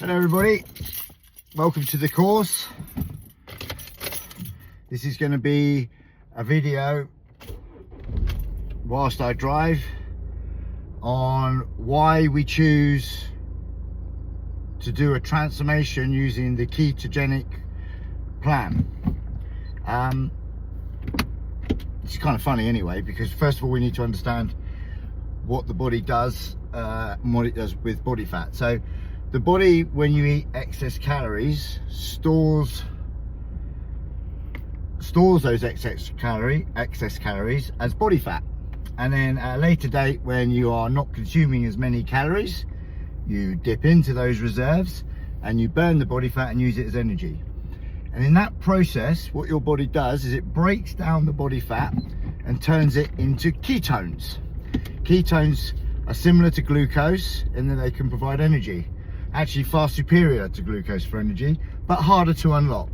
Hello everybody, welcome to the course. This is going to be a video whilst I drive on why we choose to do a transformation using the Ketogenic Plan. It's kind of funny anyway, because first of all we need to understand what the body does and what it does with body fat. So the body, when you eat excess calories, stores those excess calories as body fat, and then at a later date, when you are not consuming as many calories, you dip into those reserves and you burn the body fat and use it as energy. And in that process, what your body does is it breaks down the body fat and turns it into ketones. Ketones are similar to glucose in that they can provide energy. Actually far superior to glucose for energy, but harder to unlock.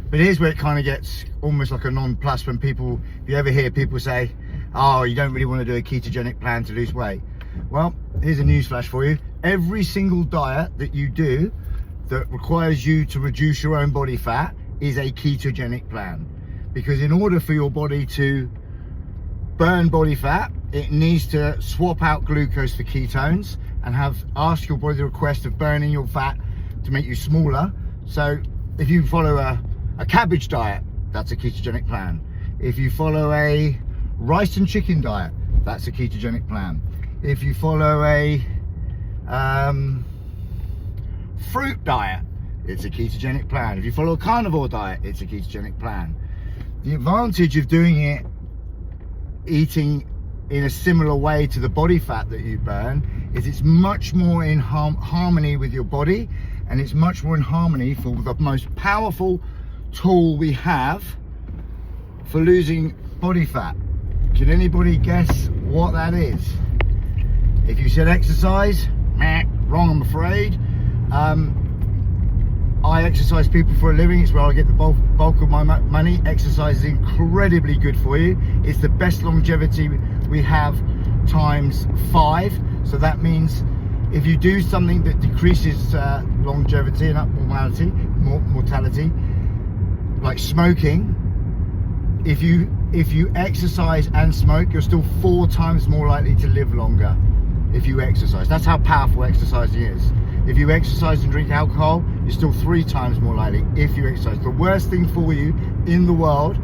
But here's where it kind of gets almost like a non-plus when people, if you ever hear people say, oh, you don't really want to do a ketogenic plan to lose weight. Well, here's a newsflash for you. Every single diet that you do that requires you to reduce your own body fat is a ketogenic plan. Because in order for your body to burn body fat, it needs to swap out glucose for ketones and ask your body the request of burning your fat to make you smaller. So if you follow a cabbage diet, that's a ketogenic plan. If you follow a rice and chicken diet, that's a ketogenic plan. If you follow a fruit diet, it's a ketogenic plan. If you follow a carnivore diet, it's a ketogenic plan. The advantage of doing it, eating in a similar way to the body fat that you burn, is it's much more in harmony with your body, and it's much more in harmony for the most powerful tool we have for losing body fat. Can anybody guess what that is? If you said exercise, wrong, I'm afraid. I exercise people for a living. It's where I get the bulk of my money. Exercise is incredibly good for you. It's the best longevity we have times 5. So that means if you do something that decreases longevity and mortality, like smoking, if you exercise and smoke, you're still 4 times more likely to live longer if you exercise. That's how powerful exercising is. If you exercise and drink alcohol, you're still 3 times more likely if you exercise. The worst thing for you in the world,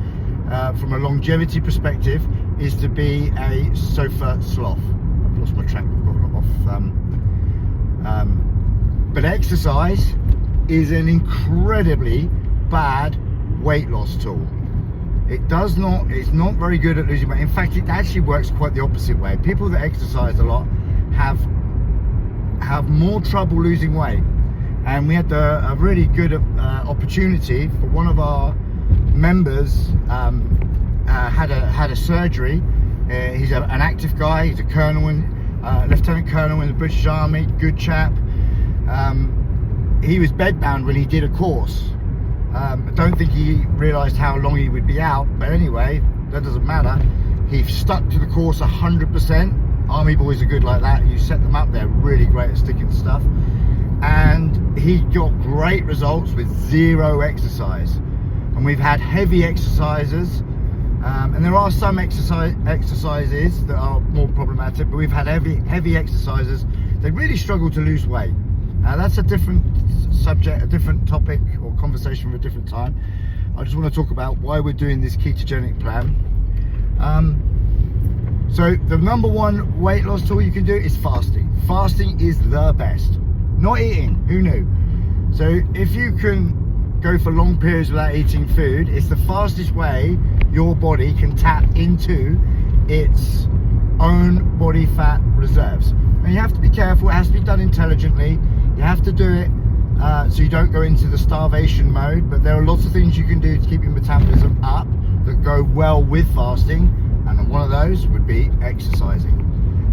from a longevity perspective, is to be a sofa sloth. I've lost my track, I've got off. But exercise is an incredibly bad weight loss tool. It's not very good at losing weight. In fact, it actually works quite the opposite way. People that exercise a lot have more trouble losing weight. And we had a really good opportunity for one of our members had a surgery. He's an active guy. He's a colonel, lieutenant colonel in the British Army. Good chap. He was bedbound when he did a course. I don't think he realised how long he would be out, but anyway, that doesn't matter. He stuck to the course 100%. Army boys are good like that. You set them up, they're really great at sticking to stuff. And he got great results with 0 exercise. And we've had heavy exercises, and there are some exercises that are more problematic, but we've had heavy exercises. They really struggle to lose weight. That's a different subject, a different topic or conversation for a different time. I just want to talk about why we're doing this ketogenic plan. So the number 1 weight loss tool you can do is fasting. Fasting is the best. Not eating, who knew? So if you can go for long periods without eating food, it's the fastest way your body can tap into its own body fat reserves. And you have to be careful, it has to be done intelligently. You have to do it so you don't go into the starvation mode, but there are lots of things you can do to keep your metabolism up that go well with fasting, and one of those would be exercising.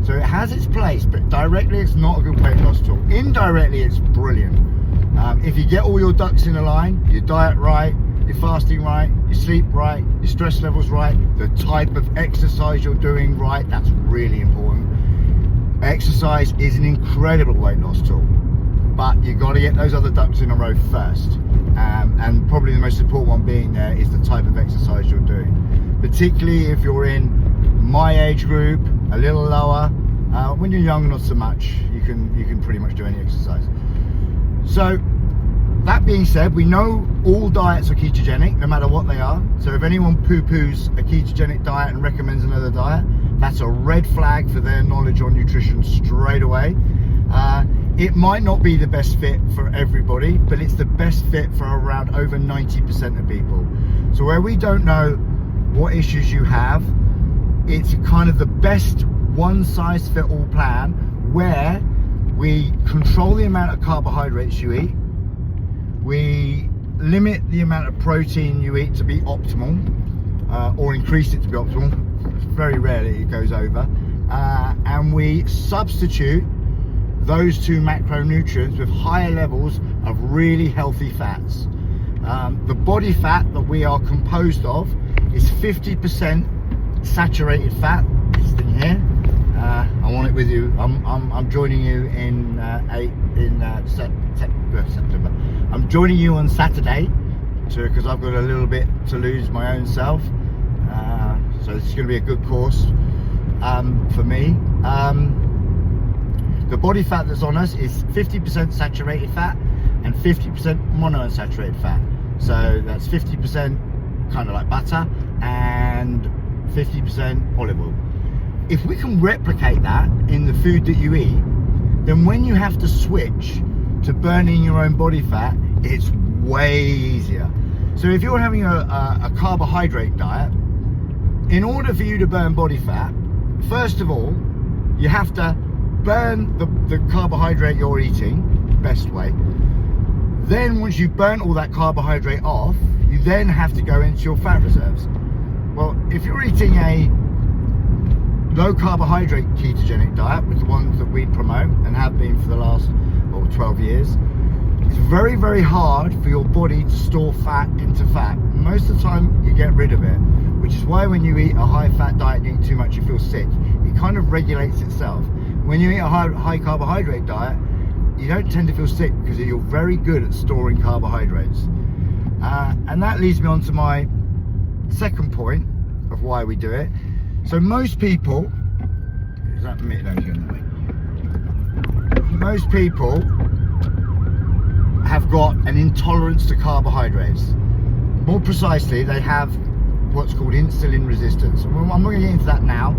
So it has its place, but directly it's not a good weight loss tool. Indirectly it's brilliant. If you get all your ducks in a line, your diet right, your fasting right, your sleep right, your stress levels right, the type of exercise you're doing right, that's really important. Exercise is an incredible weight loss tool. you got to get those other ducks in a row first. And probably the most important one being there is the type of exercise you're doing. Particularly if you're in my age group, a little lower. When you're young, not so much. You can pretty much do any exercise. So that being said, we know all diets are ketogenic, no matter what they are. So if anyone poo-poos a ketogenic diet and recommends another diet, that's a red flag for their knowledge on nutrition straight away. It might not be the best fit for everybody, but it's the best fit for around over 90% of people. So where we don't know what issues you have, it's kind of the best one-size-fits-all plan where we control the amount of carbohydrates you eat, we limit the amount of protein you eat to be optimal, or increase it to be optimal. Very rarely it goes over, and we substitute those two macronutrients with higher levels of really healthy fats. The body fat that we are composed of is 50% saturated fat. This thing here, I want it with you. I'm joining you in September. I'm joining you on Saturday because I've got a little bit to lose my own self. So this is going to be a good course for me. The body fat that's on us is 50% saturated fat and 50% monounsaturated fat. So that's 50% kind of like butter and 50% olive oil. If we can replicate that in the food that you eat, then when you have to switch to burning your own body fat, it's way easier. So if you're having a carbohydrate diet, in order for you to burn body fat, first of all, you have to burn the carbohydrate you're eating the best way. Then once you've burnt all that carbohydrate off, you then have to go into your fat reserves. Well, if you're eating a low carbohydrate ketogenic diet, with the ones that we promote and have been for the last 12 years, it's very, very hard for your body to store fat into fat. Most of the time you get rid of it, which is why when you eat a high fat diet, you eat too much, you feel sick. It kind of regulates itself. When you eat a high carbohydrate diet, you don't tend to feel sick because you're very good at storing carbohydrates. And that leads me on to my second point of why we do it. So most people, is that me? No, you're going that way. Most people have got an intolerance to carbohydrates. More precisely, they have what's called insulin resistance. I'm not going to get into that now,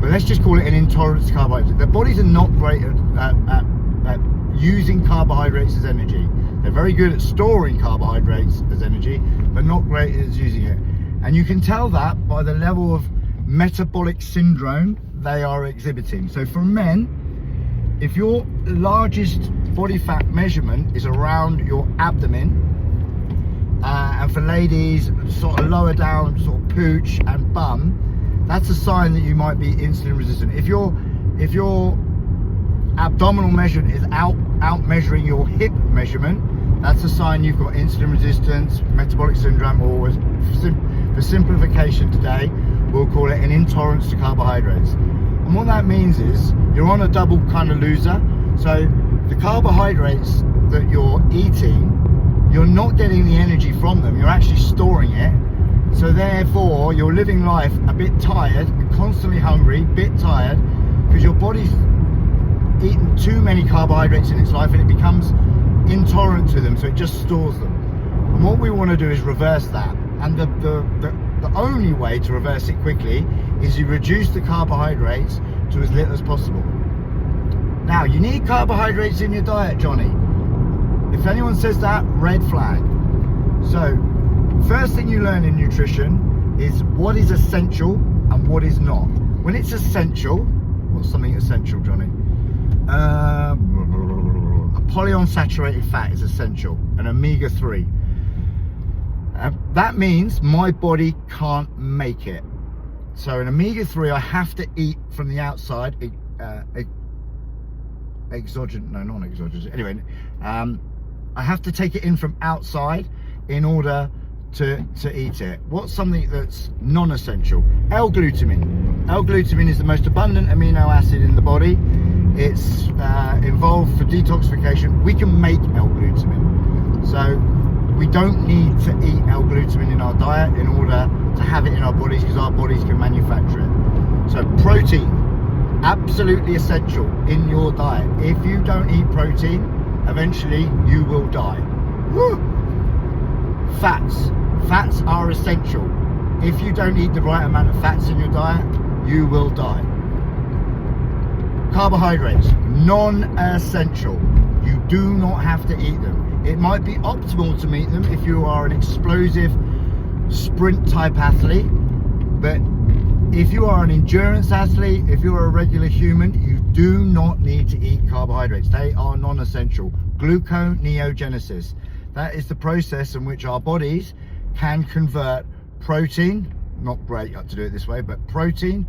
but let's just call it an intolerance to carbohydrates. Their bodies are not great at using carbohydrates as energy. They're very good at storing carbohydrates as energy, but not great at using it. And you can tell that by the level of metabolic syndrome they are exhibiting. So for men, if your largest body fat measurement is around your abdomen, and for ladies, sort of lower down, sort of pooch and bum, that's a sign that you might be insulin resistant. If your abdominal measurement is out measuring your hip measurement, that's a sign you've got insulin resistance, metabolic syndrome, or for simplification today, we'll call it an intolerance to carbohydrates. And what that means is you're on a double kind of loser. So the carbohydrates that you're eating, you're not getting the energy from them, you're actually storing it. So therefore you're living life a bit tired, constantly hungry, bit tired, because your body's eaten too many carbohydrates in its life and it becomes intolerant to them, so it just stores them. And what we want to do is reverse that. And the only way to reverse it quickly is you reduce the carbohydrates to as little as possible. Now, you need carbohydrates in your diet, Johnny. If anyone says that, red flag. So, first thing you learn in nutrition is what is essential and what is not. When it's essential, what's something essential, Johnny? A polyunsaturated fat is essential, an omega-3. That means my body can't make it. So an omega-3 I have to eat from the outside, exogenous, no, not exogenous, anyway, I have to take it in from outside in order to eat it. What's something that's non-essential? L-glutamine. L-glutamine is the most abundant amino acid in the body. it's involved for detoxification. We can make L-glutamine, so we don't need to eat L-glutamine in our diet in order to have it in our bodies, because our bodies can manufacture it. So protein, absolutely essential in your diet. If you don't eat protein, eventually you will die. Woo! Fats are essential. If you don't eat the right amount of fats in your diet, you will die. Carbohydrates, non-essential. You do not have to eat them. It might be optimal to eat them if you are an explosive sprint type athlete, but if you are an endurance athlete, if you're a regular human, you do not need to eat carbohydrates. They are non-essential. Gluconeogenesis. That is the process in which our bodies can convert protein, not great to do it this way, but protein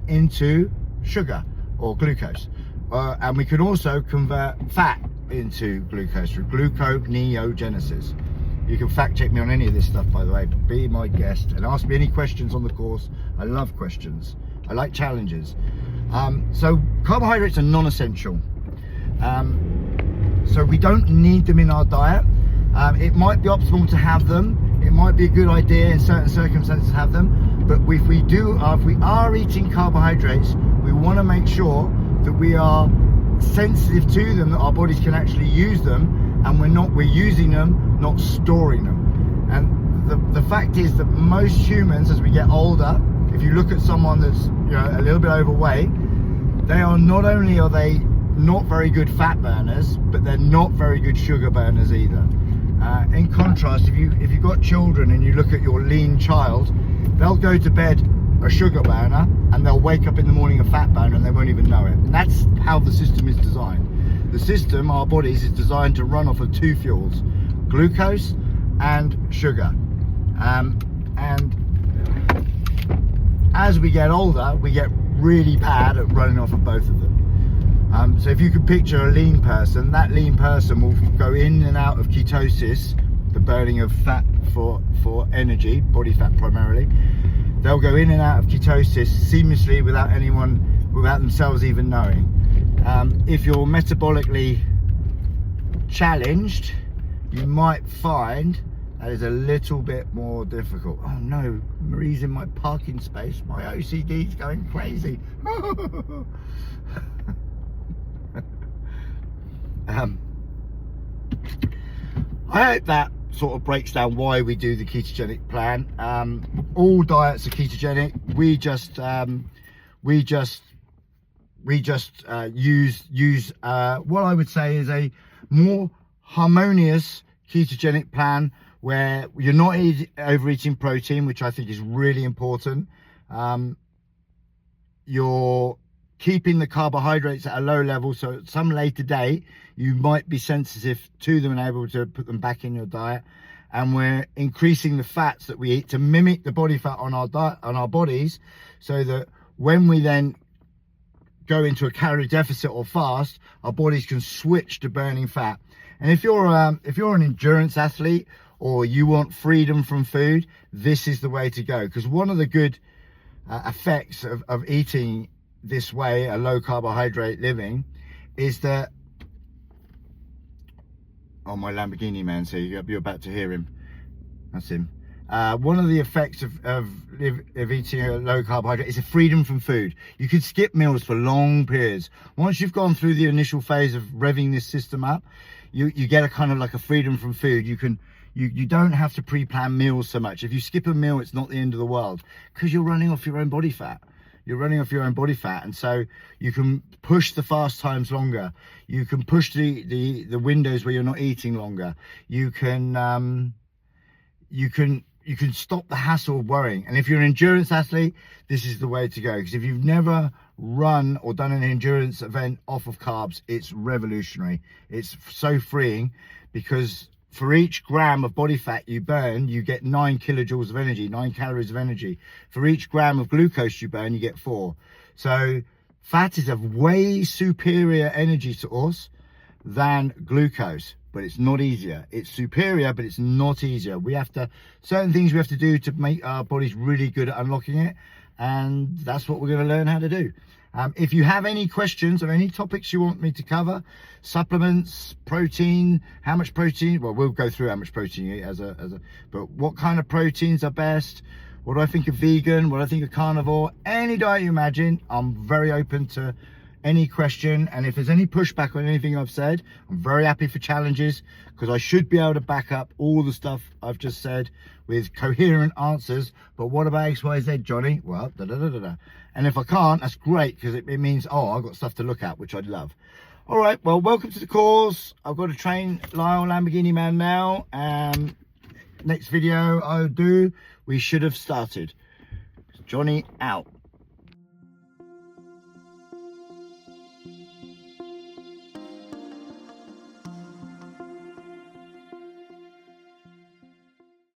into sugar or glucose. And we can also convert fat into glucose through gluconeogenesis. You can fact check me on any of this stuff, by the way. Be my guest and ask me any questions on the course. I love questions. I like challenges. So carbohydrates are non-essential. So we don't need them in our diet. It might be optimal to have them. It might be a good idea in certain circumstances to have them. But if we are eating carbohydrates, we want to make sure that we are sensitive to them, that our bodies can actually use them, and we're using them, not storing them. And the fact is that most humans, as we get older, if you look at someone that's a little bit overweight, they are not only are they not very good fat burners, but they're not very good sugar burners either. In contrast, if you've got children and you look at your lean child, they'll go to bed a sugar burner and they'll wake up in the morning a fat burner and they won't even know it. And that's how the system is designed. The system, our bodies, is designed to run off of two fuels, glucose and sugar. And as we get older, we get really bad at running off of both of them. So if you could picture a lean person, that lean person will go in and out of ketosis, the burning of fat for energy, body fat primarily. They'll go in and out of ketosis seamlessly without themselves even knowing. If you're metabolically challenged, you might find that is a little bit more difficult. Oh no, Marie's in my parking space. My OCD's going crazy. I hope that sort of breaks down why we do the ketogenic plan. All diets are ketogenic. We just use what I would say is a more harmonious ketogenic plan, where you're not overeating protein, which I think is really important. You're keeping the carbohydrates at a low level, so at some later date you might be sensitive to them and able to put them back in your diet. And we're increasing the fats that we eat to mimic the body fat on our diet, on our bodies, so that when we then go into a calorie deficit or fast, our bodies can switch to burning fat. And if you're an endurance athlete, or you want freedom from food, this is the way to go. Because one of the good effects of eating this way, a low carbohydrate living, is that, oh, my Lamborghini man, so you're about to hear him. That's him. One of the effects of eating a low carbohydrate is a freedom from food. You can skip meals for long periods. Once you've gone through the initial phase of revving this system up, you get a kind of like a freedom from food. You don't have to pre-plan meals so much. If you skip a meal, it's not the end of the world, because you're running off your own body fat. You're running off your own body fat, and so you can push the fast times longer. You can push the windows where you're not eating longer. You can stop the hassle of worrying. And if you're an endurance athlete, this is the way to go. Because if you've never run or done an endurance event off of carbs, it's revolutionary. It's so freeing, because for each gram of body fat you burn, you get 9 kilojoules of energy, 9 calories of energy. For each gram of glucose you burn, you get 4. So fat is a way superior energy source than glucose, but it's not easier. It's superior, but it's not easier. Certain things we have to do to make our bodies really good at unlocking it, and that's what we're going to learn how to do. If you have any questions or any topics you want me to cover, supplements, protein, how much protein, well, we'll go through how much protein you eat but what kind of proteins are best, what do I think of vegan, what do I think of carnivore, any diet you imagine, I'm very open to any question. And if there's any pushback on anything I've said, I'm very happy for challenges, because I should be able to back up all the stuff I've just said with coherent answers. But what about XYZ, Johnny? Well, and if I can't, that's great, because it means, oh, I've got stuff to look at, which I'd love. All right, well, welcome to the course. I've got to train Lyle Lamborghini Man now. Next video I do, we should have started. Johnny out.